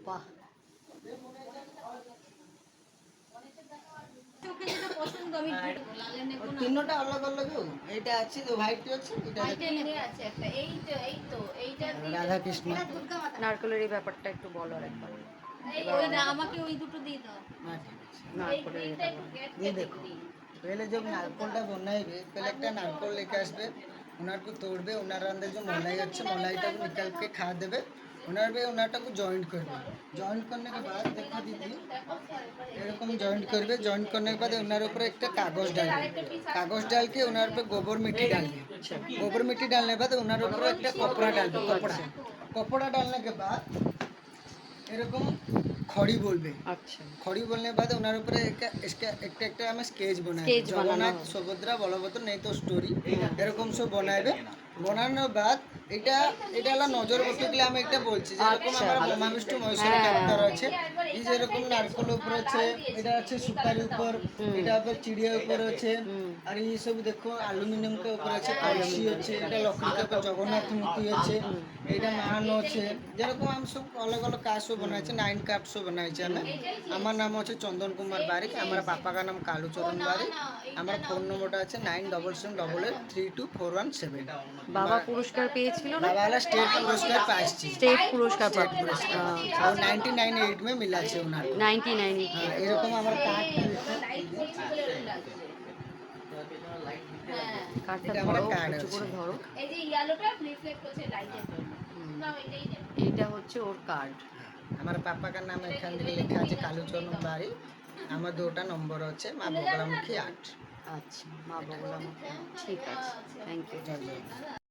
বাহ, তিনটা अलग अलग এইটা আছে তো হোয়াইট আছে এটা আছে একটা, এই তো এইটা রাধা কৃষ্ণ নারকেলের এই ব্যাপারটা একটু বলো আরেকবার। ওই না, আমাকে ওই দুটো দিয়ে দাও। हाँ ठीक है নারকেলের এইটা এটা একটু বলো। গেট ये देखो पहले जब नारकोलটা बनाइबे पहले একটা नारकोल लेके আসবে ওনার को तोड़বে ওনার अंदर जो मलाई আছে মলাইটাকে निकाल के खा देबे ওনার বে ওনাটাকে জয়েন্ট করবে জয়েন্ট करने के बाद देखो दीदी এরকম জয়েন্ট করবে জয়েন্ট करने के बाद ওনার উপরে একটা কাগজ डालবে कागज डाल के ওনার पे गोबर मिट्टी डालবে गोबर मिट्टी डालने के बाद ওনার উপরে একটা कपड़ा डालবে कपड़ा कपड़ा डालने के बाद এরকম খড়ি বলবে আচ্ছা, খড়ি बोलने के बाद ওনার উপরে একটা আমি স্কেচ বানাই স্কেচ বানানো জগন্নাথ হবে। সুভদ্রা বলভদ্র নেই তো স্টোরি এরকম সব বানাইবে বানানোর বাদ এটা এটা হলো নজর বস্তু গেলে আমি একটা বলছি যেরকম আচ্ছা। আমার বোমা মিষ্টি মহেশ্বরী হ্যাঁ। ক্যারেক্টার আছে এই যেরকম নারকেল উপর আছে এটা আছে সুপারি উপর এটা উপর চিড়িয়া উপর আছে আর এই সব দেখো অ্যালুমিনিয়াম के ऊपर আছে কলসি আছে এটা লক্ষ্মী के ऊपर জগন্নাথ মূর্তি আছে এটা মান আছে যেরকম আমি সব अलग अलग কাজ সব বানাইছে 9 কাপ সব বানাইছে আমি আমার নাম আছে চন্দন কুমার বারিক আমার বাপা का नाम কালুচরণ বারিক আমার ফোন নম্বরটা আছে 9778324117 বাবা পুরস্কার পেয়েছিল না? बाबा वाला स्टेट पुरस्कार पाइছি স্টেট পুরস্কার स्टेट প্রাপ্ত। पुरस्कार আচ্ছা, और 1998 में मिला আছে ওনার 99 এরকম আমার কার্ড কার্ডটা এটা আমার ধরো, কার্ড একটু আছে করে ধরো। এই যে ইয়েলোটা রিফ্লেক্ট করছে লাইটের জন্য। নাও এটাই নেব। এইটা হচ্ছে ওর কার্ড। আমার পাপা का नाम এখান থেকে লেখা আছে কালুচরণ বারিক আমার দুটো নম্বর আছে মা বগলামুখী 8 আচ্ছা, মা বগলামুখী। ঠিক আছে, থ্যাংক ইউ। Joy Joy